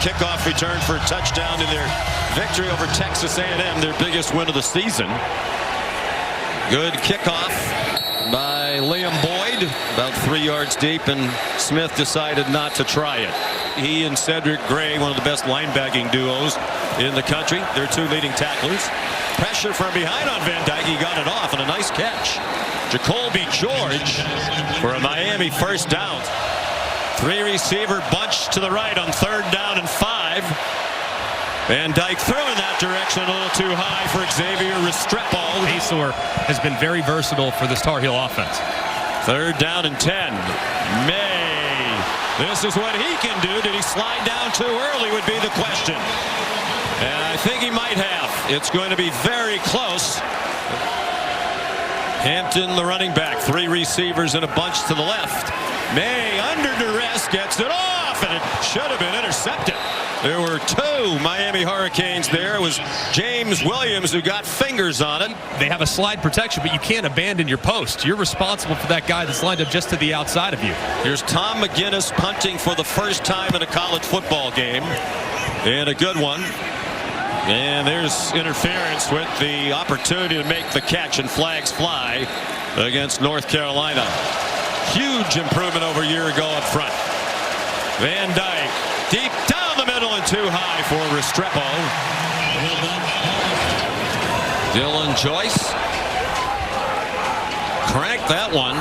kickoff return for a touchdown in their victory over Texas A&M, their biggest win of the season. Good kickoff by Liam Boyd, about 3 yards deep, and Smith decided not to try it. He and Cedric Gray, one of the best linebacking duos in the country. They're two leading tacklers. Pressure from behind on Van Dyke. He got it off, and a nice catch. Jacoby George for a Miami first down. 3 receiver bunch to the right on 3rd down and 5. Van Dyke threw in that direction a little too high for Xavier Restrepo. Azor has been very versatile for this Tar Heel offense. 3rd down and 10. Maye. This is what he can do. Did he slide down too early would be the question. And I think he might have. It's going to be very close. Hampton, the running back. 3 receivers and a bunch to the left. Maye under duress gets it off, and it should have been intercepted. There were 2 Miami Hurricanes there. It was James Williams who got fingers on it. They have a slide protection, but you can't abandon your post. You're responsible for that guy that's lined up just to the outside of you. Here's Tom McGinnis punting for the first time in a college football game, and a good one. And there's interference with the opportunity to make the catch, and flags fly against North Carolina. Huge improvement over a year ago up front. Van Dyke deep down the middle and too high for Restrepo. Dylan Joyce cranked that one.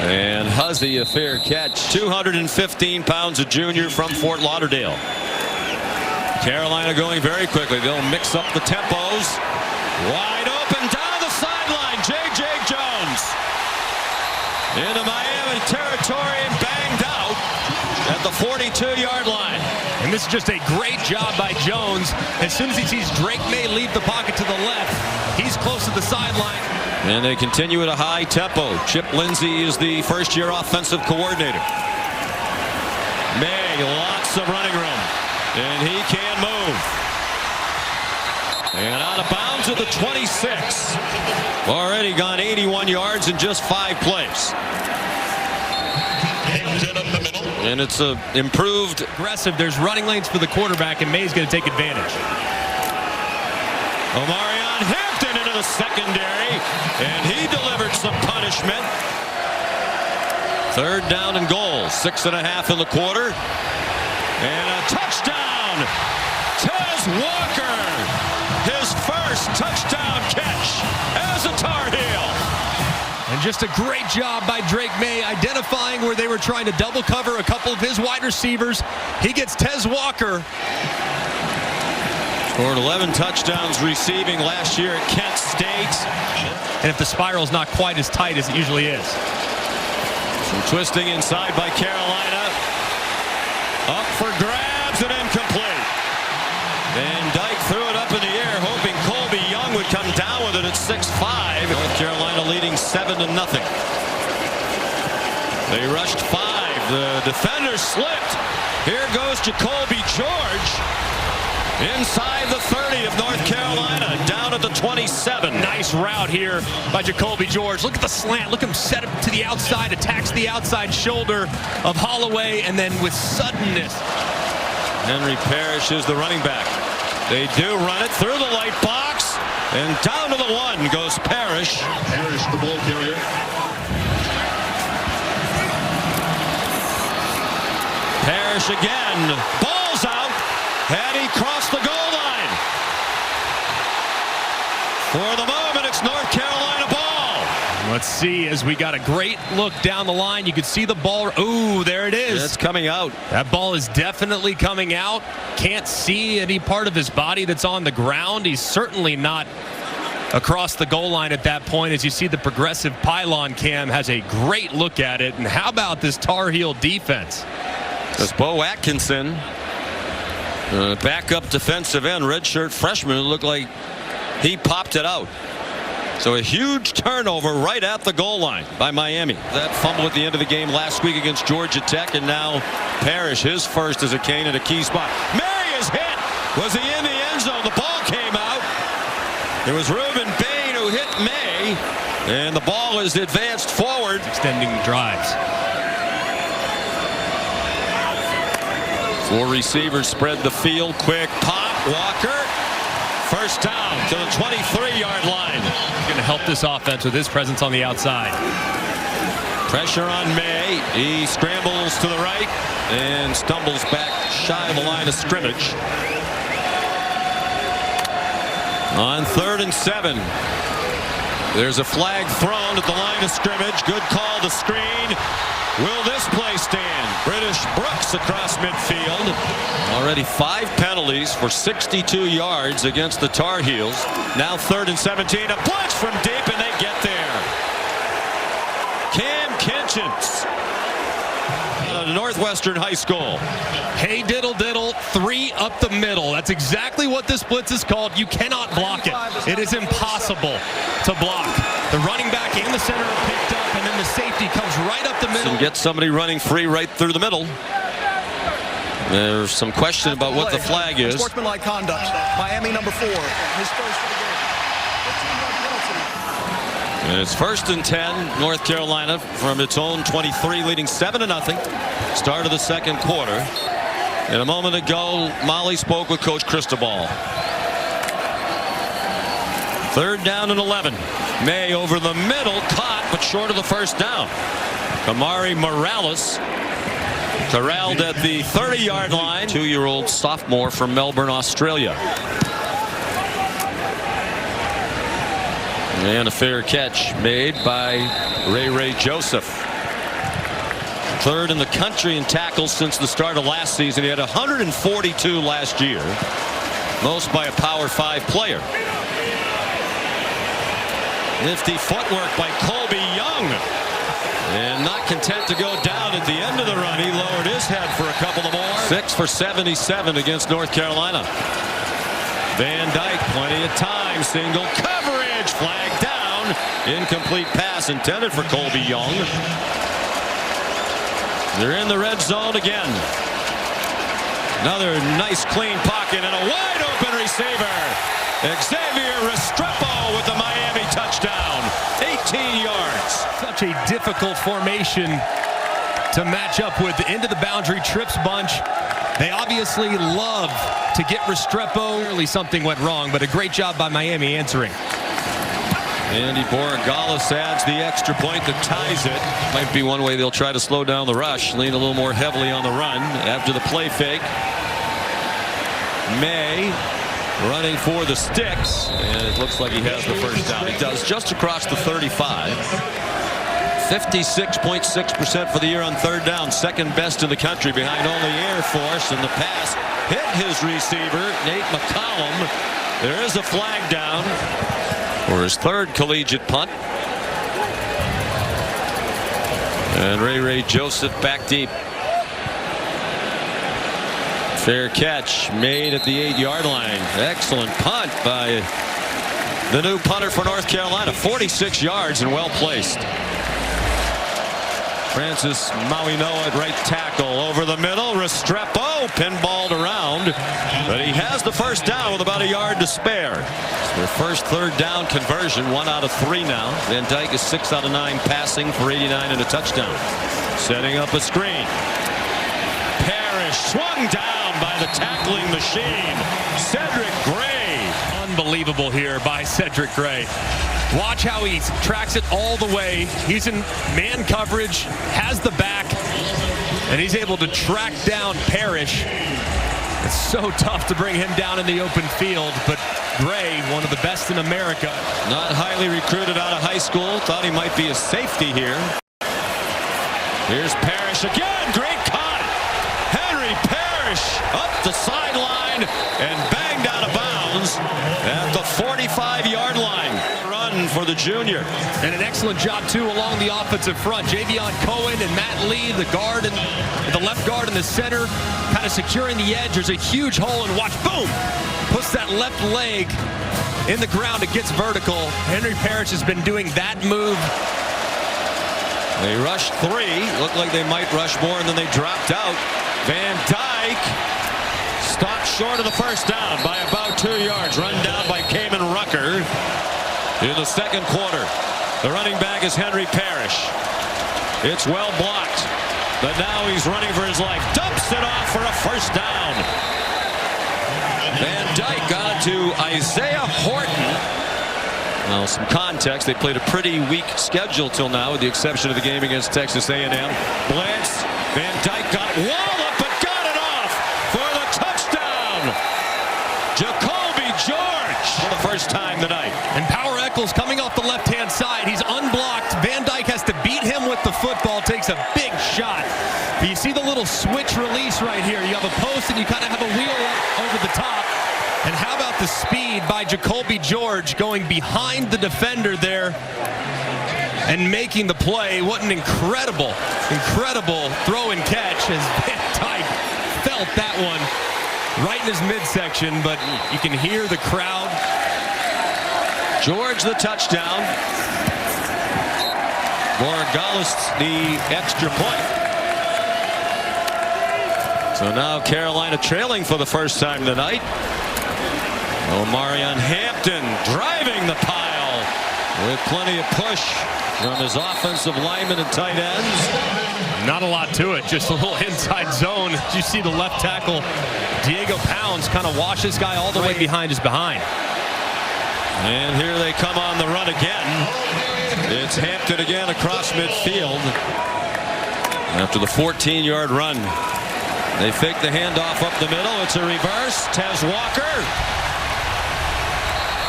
And Huzzy, a fair catch. 215 pounds, a junior from Fort Lauderdale. Carolina going very quickly. They'll mix up the tempos. Wide open down the sideline. J.J. Jones into Miami territory and banged out at the 42-yard line. And this is just a great job by Jones. As soon as he sees Drake Maye leave the pocket to the left, he's close to the sideline. And they continue at a high tempo. Chip Lindsey is the first-year offensive coordinator. Maye, lots of running room. And he can move. And out of bounds at the 26. Already gone 81 yards in just 5 plays. And it's improved. Aggressive. There's running lanes for the quarterback, and Maye's going to take advantage. Omarion Hampton into the secondary, and he delivered some punishment. 3rd down and goal. 6.5 in the quarter. And a touchdown. Tez Walker, his first touchdown catch as a Tar Heel. And just a great job by Drake Maye identifying where they were trying to double cover a couple of his wide receivers. He gets Tez Walker. Scored 11 touchdowns receiving last year at Kent State. And if the spiral's not quite as tight as it usually is. Some twisting inside by Carolina. Up for grabs and incomplete. Van Dyke threw it up in the air, hoping Colby Young would come down with it at 6'5". North Carolina leading 7-0. They rushed 5. The defender slipped. Here goes Jacoby George. Inside the 30 of North Carolina, down at the 27. Nice route here by Jacoby George. Look at the slant. Look at him set up to the outside, attacks the outside shoulder of Holloway, and then with suddenness. Henry Parrish is the running back. They do run it through the light box, and down to the 1 goes Parrish. Parrish, the ball carrier. Parrish again. Ball's out. Had he crossed the goal line? For the moment, it's North Carolina ball. Let's see, as we got a great look down the line. You could see the ball. Ooh, there it is. It's coming out. That ball is definitely coming out. Can't see any part of his body that's on the ground. He's certainly not across the goal line at that point. As you see, the progressive pylon cam has a great look at it. And how about this Tar Heel defense? It's Bo Atkinson, backup defensive end, redshirt freshman, who looked like he popped it out. So a huge turnover right at the goal line by Miami. That fumble at the end of the game last week against Georgia Tech, and now Parrish, his first as a Cane at a key spot. Maye is hit. Was he in the end zone? The ball came out. It was Reuben Bain who hit Maye, and the ball is advanced forward. Extending drives. Four receivers spread the field. Quick pop. Walker. First down to the 23-yard line. Going to help this offense with his presence on the outside. Pressure on May. He scrambles to the right and stumbles back shy of the line of scrimmage. On 3rd and 7. There's a flag thrown at the line of scrimmage. Good call to screen. Will this play stand? British Brooks across midfield. Already 5 penalties for 62 yards against the Tar Heels. Now 3rd and 17. A blitz from deep, and they get there. Cam Kinchins. Northwestern High School. Hey, diddle, diddle, 3 up the middle. That's exactly what this blitz is called. You cannot block it. It is impossible to block. The running back and the center are picked up, and then the safety comes right up the middle. And get somebody running free right through the middle. There's some question about what the flag is. Sportsmanlike conduct. Miami number 4. His first for the game. And it's 1st and 10. North Carolina from its own 23, leading 7-0. Start of the second quarter. And a moment ago, Molly spoke with Coach Cristobal. 3rd down and 11. May over the middle, caught but short of the first down. Amari Morales corralled at the 30-yard line. 2-year-old sophomore from Melbourne, Australia. And a fair catch made by Ray Joseph. 3rd in the country in tackles since the start of last season. He had 142 last year, most by a Power 5 player. Nifty footwork by Colby Young, and not content to go down at the end of the run. He lowered his head for a couple of more. 6 for 77 against North Carolina. Van Dyke, plenty of time, single coverage, flag down, incomplete pass intended for Colby Young. They're in the red zone again. Another nice clean pocket and a wide open receiver. Xavier Restrepo with the Miami touchdown. 18 yards. Such a difficult formation to match up with. Into the boundary trips bunch. They obviously love to get Restrepo. Clearly something went wrong, but a great job by Miami answering. Andy Borregales adds the extra point that ties it. Might be one way they'll try to slow down the rush. Lean a little more heavily on the run after the play fake. May running for the sticks, and it looks like he has the first down. He does, just across the 35. 56.6% for the year on 3rd down, 2nd best in the country behind only Air Force, and the pass hit his receiver, Nate McCollum. There is a flag down for his 3rd collegiate punt. And Ray Joseph back deep. Fair catch made at the 8-yard line. Excellent punt by the new punter for North Carolina. 46 yards and well placed. Francis Mauinoa at right tackle. Over the middle, Restrepo pinballed around, but he has the first down with about a yard to spare. It's their first 3rd down conversion, 1 out of 3 now. Van Dyke is 6 out of 9 passing for 89 and a touchdown. Setting up a screen. Parrish swung down by the tackling machine. Cedric Gray. Unbelievable here by Cedric Gray. Watch how he tracks it all the way. He's in man coverage, has the back, and he's able to track down Parrish. It's so tough to bring him down in the open field, but Gray, one of the best in America. Not highly recruited out of high school. Thought he might be a safety here. Here's Parrish again. Great cut. Henry Parrish up the sideline and banged out of bounds at the 45-yard line. Run for the junior. And an excellent job, too, along the offensive front. Javion Cohen and Matt Lee, the guard and the left guard in the center, kind of securing the edge. There's a huge hole, and watch, boom! Puts that left leg in the ground. It gets vertical. Henry Parrish has been doing that move. They rushed 3. Looked like they might rush more, and then they dropped out. Van Dyke stopped short of the first down by about 2 yards. Run down by Kamen Rucker in the second quarter. The running back is Henry Parrish. It's well blocked. But now he's running for his life. Dumps it off for a first down. Van Dyke got it to Isaiah Horton. Well, some context. They played a pretty weak schedule till now, with the exception of the game against Texas A&M. Blitz. Van Dyke got walloped, but got it off for the touchdown. Jacoby George for the first time tonight. And Power Eccles coming off the left-hand side. He's unblocked. Van Dyke has to beat him with the football. Takes a big shot. But you see the little switch release right here. You have a post and you kind of have a wheel over the top. And how about the speed by Jacoby George going behind the defender there and making the play. What an incredible throw and catch as Van Dyke felt that one right in his midsection, but you can hear the crowd. George the touchdown. Borregales the extra point. So now Carolina trailing for the first time tonight. Omarion Hampton driving the pile with plenty of push from his offensive linemen and tight ends. Not a lot to it, just a little inside zone. You see the left tackle, Diego Pounds, kind of wash this guy all the way behind his behind. And here they come on the run again. It's Hampton again across midfield. After the 14-yard run, they fake the handoff up the middle. It's a reverse. Tez Walker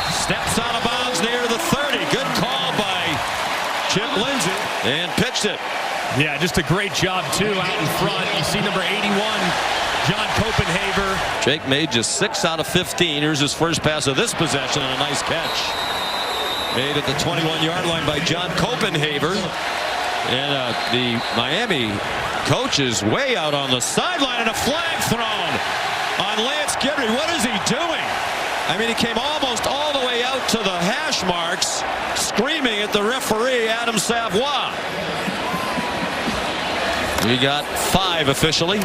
steps out of bounds near the 30. Good call by Chip Lindsey. And pitched it. Yeah, just a great job, too, out in front. You see number 81, John Copenhaver. Drake Maye just 6 out of 15. Here's his first pass of this possession and a nice catch. Made at the 21-yard line by John Copenhaver. And the Miami coach is way out on the sideline, and a flag thrown on Lance Guidry. What is he doing? I mean, he came almost all the way out to the hash marks, screaming at the referee, Adam Savoie. We got 5 officially.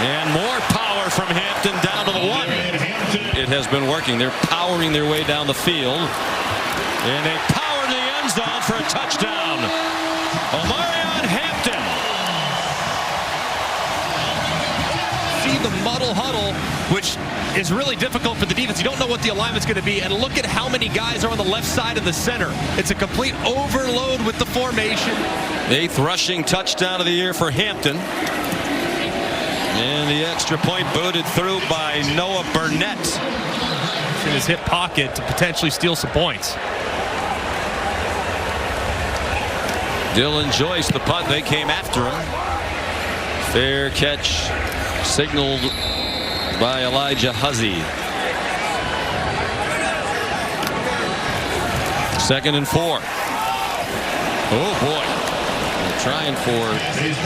And more power from Hampton down to the 1. It has been working. They're powering their way down the field. And they power the end zone for a touchdown. Omarion Hampton. See the muddle huddle, which is really difficult for the defense. You don't know what the alignment's going to be. And look at how many guys are on the left side of the center. It's a complete overload with the formation. 8th rushing touchdown of the year for Hampton. And the extra point booted through by Noah Burnett. In his hip pocket to potentially steal some points. Dylan Joyce, the punt, they came after him. Fair catch signaled by Elijah Huzzy. 2nd and 4. Oh boy. They're trying for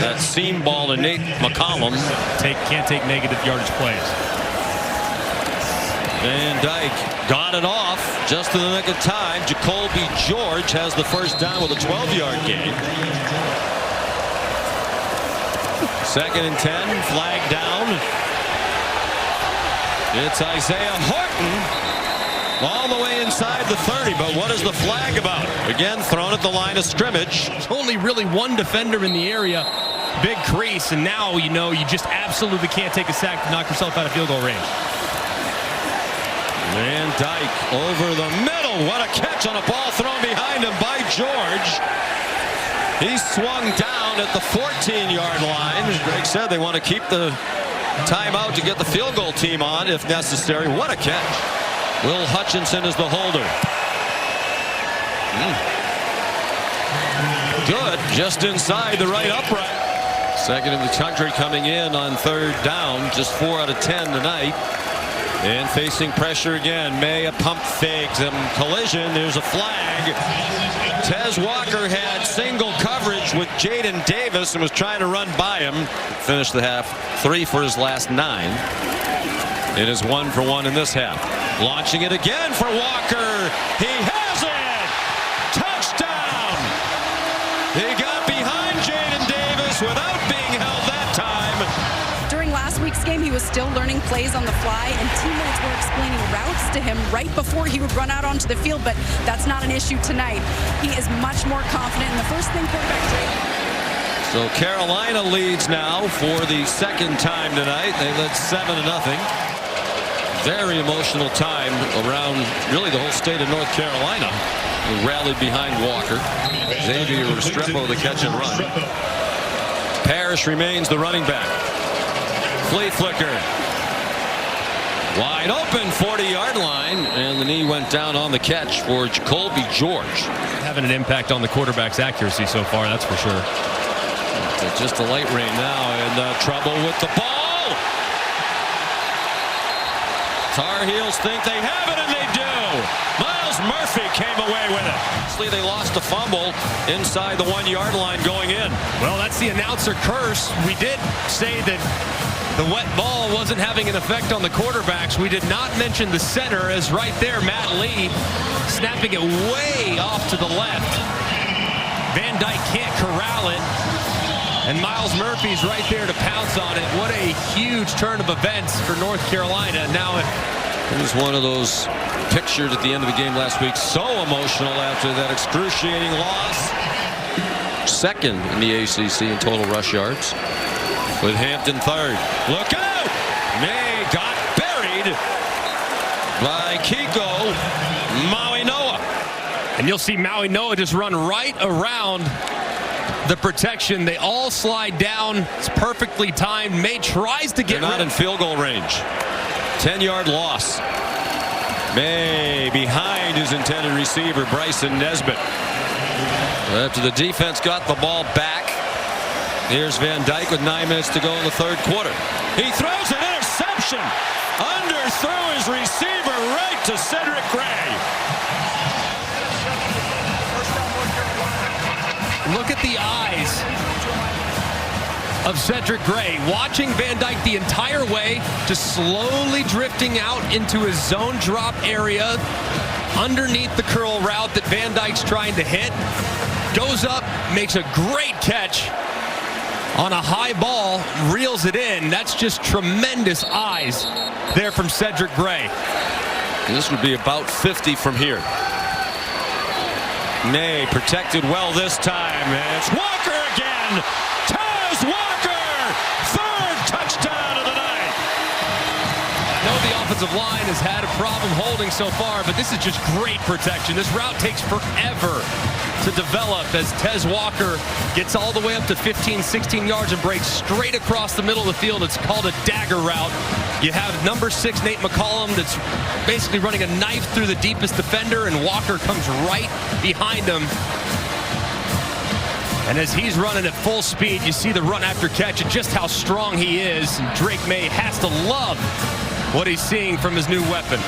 that seam ball to Nate McCollum. Can't take negative yardage plays. Van Dyke got it off just in the nick of time. Jacoby George has the first down with a 12-yard gain. 2nd and 10, flag down. It's Isaiah Horton all the way inside the 30, but what is the flag about? Again, thrown at the line of scrimmage. There's only really one defender in the area. Big crease, and now you know you just absolutely can't take a sack to knock yourself out of field goal range. Van Dyke over the middle. What a catch on a ball thrown behind him by George. He swung down at the 14-yard line. As Greg said, they want to keep the timeout to get the field goal team on if necessary. What a catch. Will Hutchinson is the holder. Good, just inside the right upright. 2nd in the country coming in on 3rd down. Just 4 out of 10 tonight. And facing pressure again. May a pump fakes him. Collision. There's a flag. Tez Walker had single coverage with Jaden Davis and was trying to run by him. Finished the half 3 for his last 9. It is 1 for 1 in this half. Launching it again for Walker. He has it. Touchdown. He got behind Jaden Davis without being held that time. During last week's game, he was was still learning plays on the fly, and teammates were explaining routes to him right before he would run out onto the field, but that's not an issue tonight. He is much more confident, and the first thing quarterback Drake. So Carolina leads now for the second time tonight. They led 7-0. Very emotional time around really the whole state of North Carolina. Who rallied behind Walker. Xavier Restrepo the catch and run. Parrish remains the running back. Flea flicker. Wide open 40-yard line, and the knee went down on the catch for Jacoby George. Having an impact on the quarterback's accuracy so far, that's for sure. Just a light rain now, and trouble with the ball. Tar Heels think they have it, and they do. Miles Murphy came away with it. Actually, they lost a fumble inside the 1-yard line going in. Well, that's the announcer curse. We did say that the wet ball wasn't having an effect on the quarterbacks. We did not mention the center, as right there, Matt Lee snapping it way off to the left. Van Dyke can't corral it. And Miles Murphy's right there to pounce on it. What a huge turn of events for North Carolina. Now it was one of those pictures at the end of the game last week. So emotional after that excruciating loss. Second in the ACC in total rush yards. With Hampton third. Look out! Maye got buried by Kiko Maui Noah. And you'll see Maui Noah just run right around the protection. They all slide down. It's perfectly timed. Maye tries to get. They're not in field goal range. 10-yard loss. Maye behind his intended receiver, Bryson Nesbitt. After the defense got the ball back, here's Van Dyke with 9 minutes to go in the third quarter. He throws an interception. Underthrew his receiver right to Cedric Gray. Look at the eyes of Cedric Gray, watching Van Dyke the entire way, just slowly drifting out into his zone drop area underneath the curl route that Van Dyke's trying to hit. Goes up, makes a great catch on a high ball, reels it in. That's just tremendous eyes there from Cedric Gray. And this would be about 50 from here. Maye protected well this time. And it's Walker again. Tez Walker, third touchdown of the night. I know the offensive line has had a problem holding so far, but this is just great protection. This route takes forever to develop as Tez Walker gets all the way up to 15, 16 yards and breaks straight across the middle of the field. It's called a dagger route. You have number 6, Nate McCollum, that's basically running a knife through the deepest defender, and Walker comes right behind him. And as he's running at full speed, you see the run after catch and just how strong he is. And Drake Maye has to love what he's seeing from his new weapon.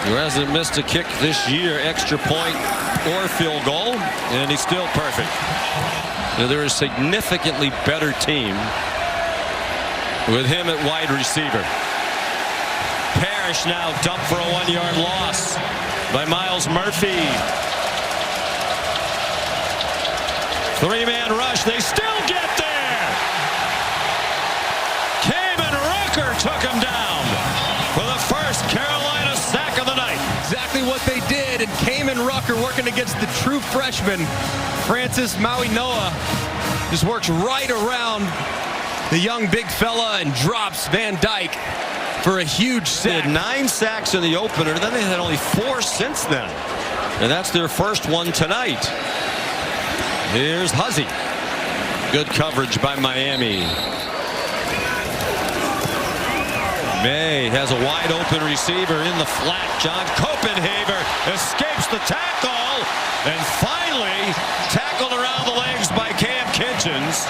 Who hasn't missed a kick this year, extra point or field goal, and he's still perfect. Now, they're a significantly better team with him at wide receiver. Parrish now dumped for a 1-yard loss by Miles Murphy. 3-man rush. They still get there. Kamen Rucker took him down for the first Carolina sack of the night. Exactly what they did, and Kamen Rucker working against the true freshman Francis Maui Noah just works right around the young big fella and drops Van Dyke for a huge sack. They had 9 sacks in the opener, then they had only 4 since then, and that's their first one tonight. Here's Huzzy. Good coverage by Miami. Maye has a wide open receiver in the flat. John Copenhaver escapes the tackle and finally tackled around the legs by Cam Kitchens.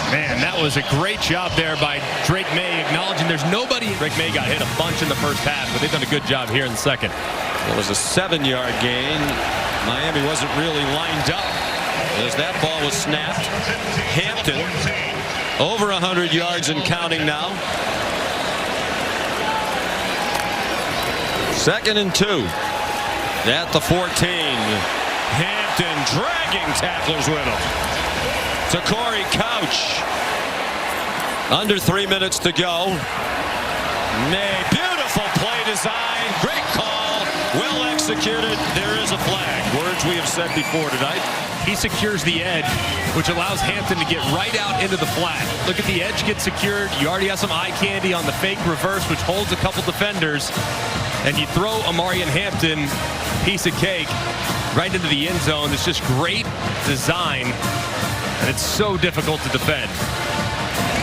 Man, that was a great job there by Drake Maye, acknowledging there's nobody. Drake Maye got hit a bunch in the first half, but they've done a good job here in the second. It was a 7-yard gain. Miami wasn't really lined up as that ball was snapped. Hampton over 100 yards and counting now. 2nd and 2 at the 14. Hampton dragging tacklers with him. To Corey Couch. Under 3 minutes to go. Maye, beautiful play design. Great call. Well executed. There is a flag. Words we have said before tonight. He secures the edge, which allows Hampton to get right out into the flat. Look at the edge get secured. You already have some eye candy on the fake reverse, which holds a couple defenders. And you throw Omarion Hampton, piece of cake, right into the end zone. It's just great design, and it's so difficult to defend.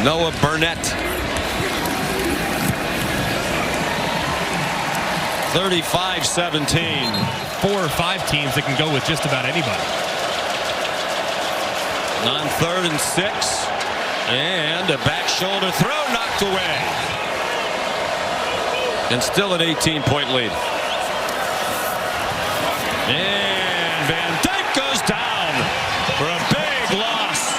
Noah Burnett. 35-17. 4 or 5 teams that can go with just about anybody. On 3rd and 6. And a back shoulder throw knocked away. And still an 18-point lead. And Van Dyke goes down for a big loss.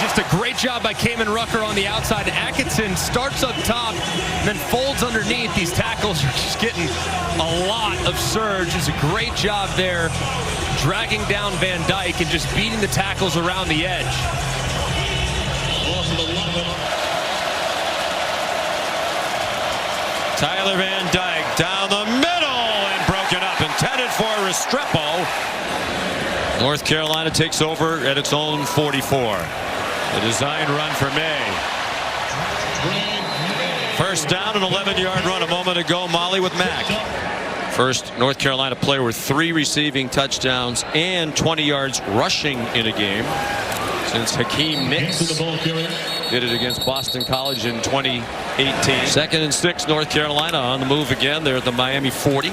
Just a great job by Kamen Rucker on the outside. Atkinson starts up top, then folds underneath. These tackles are just getting a lot of surge. It's a great job there, dragging down Van Dyke and just beating the tackles around the edge. Tyler Van Dyke down the middle and broken up. Intended for Restrepo. North Carolina takes over at its own 44. The design run for Maye. First down, an 11-yard run a moment ago. Molly with Mack. First North Carolina player with 3 receiving touchdowns and 20 yards rushing in a game since Hakeem Nicks did it against Boston College in 2018. 2nd and 6, North Carolina on the move again. They're at the Miami 40.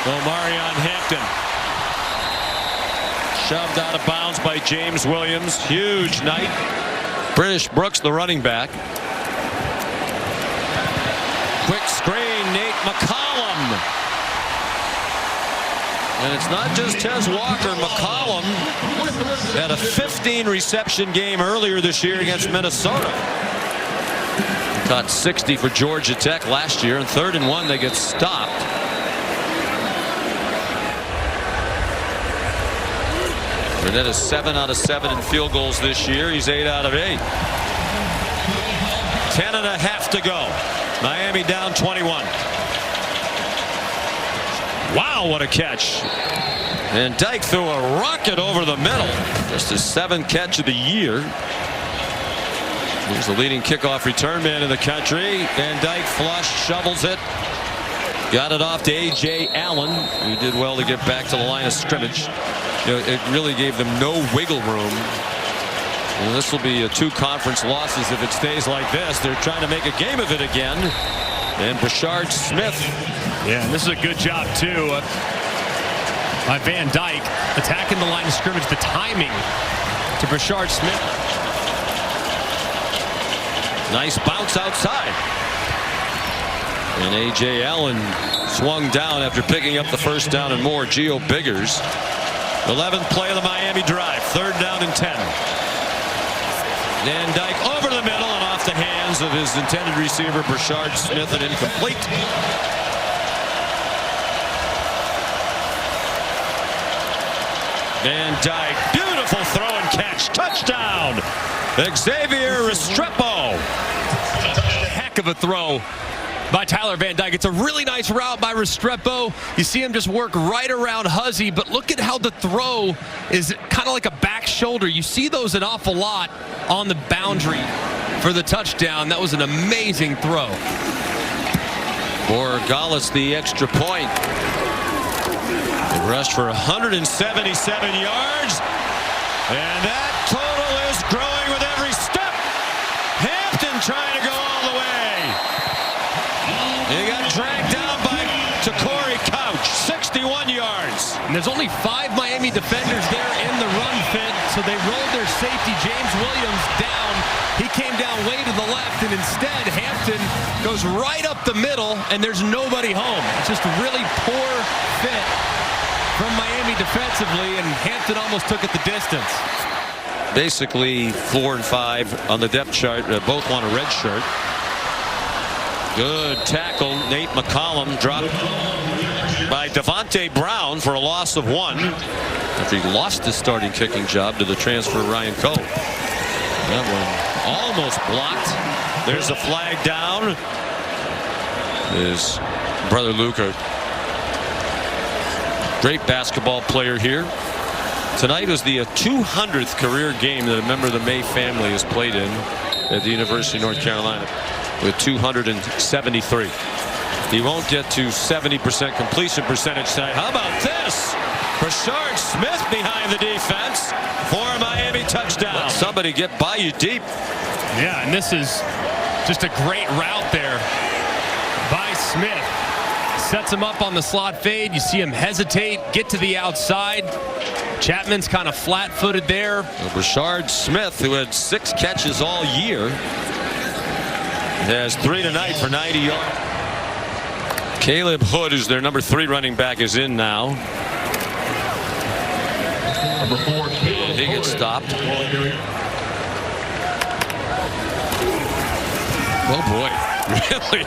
Omarion Hampton. Shoved out of bounds by James Williams. Huge night. British Brooks, the running back. Quick screen, Nate McCollum. And it's not just Tez Walker. McCollum had a 15 reception game earlier this year against Minnesota. Caught 60 for Georgia Tech last year. And 3rd and 1, they get stopped. Burnett is 7 out of 7 in field goals this year. He's 8 out of 8. 10.5 to go. Miami down 21. Wow, what a catch. And Dyke threw a rocket over the middle. Just his 7th catch of the year. He's the leading kickoff return man in the country. Van Dyke flush, shovels it. Got it off to A.J. Allen, who did well to get back to the line of scrimmage. You know, it really gave them no wiggle room. And this will be 2 conference losses if it stays like this. They're trying to make a game of it again. And Brashard Smith. Yeah, and this is a good job, too, by Van Dyke attacking the line of scrimmage. The timing to Brashard Smith. Nice bounce outside. And A.J. Allen swung down after picking up the first down and more. Gio Biggers. 11th play of the Miami drive. 3rd down and 10. Van Dyke over the middle and off the hands of his intended receiver, Brashard Smith, and incomplete. Van Dyke, beautiful throw and catch. Touchdown, Xavier Restrepo. Heck of a throw by Tyler Van Dyke. It's a really nice route by Restrepo. You see him just work right around Huzzy, but look at how the throw is kind of like a back shoulder. You see those an awful lot on the boundary for the touchdown. That was an amazing throw. For Gallus, the extra point. They rushed for 177 yards, and that total is growing with every step. Hampton trying to go all the way. He got dragged down by Corey Couch, 61 yards. And there's only 5 Miami defenders there in the run fit, so they rolled their safety, James Williams, down. He came down way to the left, and instead Hampton goes right up the middle, and there's nobody home. It's just a really poor fit from Miami defensively, and Hampton almost took it the distance. Basically 4 and 5 on the depth chart. Both want a red shirt. Good tackle. Nate McCollum dropped by Devontae Brown for a loss of 1 after he lost his starting kicking job to the transfer Ryan Coe. That one almost blocked. There's a flag down. His brother Luke, a great basketball player here. Tonight is the 200th career game that a member of the Maye family has played in at the University of North Carolina, with 273. He won't get to 70% completion percentage tonight. How about this? Rashard Smith behind the defense for a Miami touchdown. Let somebody get by you deep. Yeah, and this is just a great route there by Smith. Sets him up on the slot fade. You see him hesitate, get to the outside. Chapman's kind of flat-footed there. Rashard Smith, who had 6 catches all year, has 3 tonight for 90 yards. Caleb Hood, who's their number 3 running back, is in now. He gets stopped. Oh boy, really?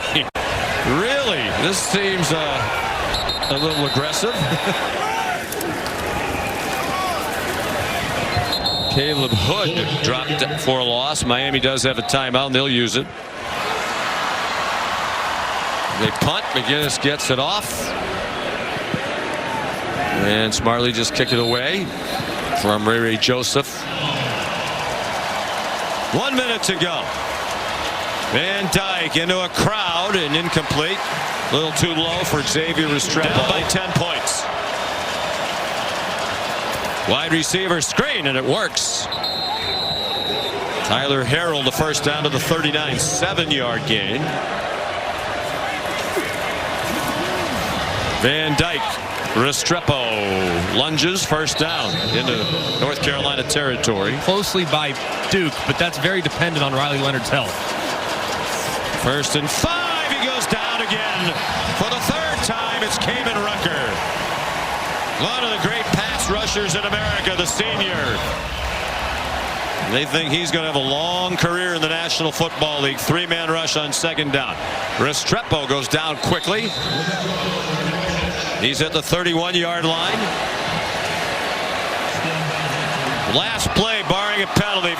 Really? This seems a little aggressive. Caleb Hood dropped for a loss. Miami does have a timeout, and they'll use it. They punt. McGinnis gets it off. And smartly just kick it away from Ray Joseph. 1 minute to go. Van Dyke into a crowd and incomplete. A little too low for Xavier Restrepo. Down by 10 points. Wide receiver screen, and it works. Tyler Harrell, the first down to the 39, 7-yard gain. Van Dyke, Restrepo lunges, first down into North Carolina territory. Closely by Duke, but that's very dependent on Riley Leonard's health. 1st and 5. He goes down again. For the 3rd time, it's Kamen Rucker. One of the great pass rushers in America, the senior. They think he's going to have a long career in the National Football League. 3-man rush on 2nd down. Restrepo goes down quickly. He's at the 31-yard line. Last play, barring a penalty.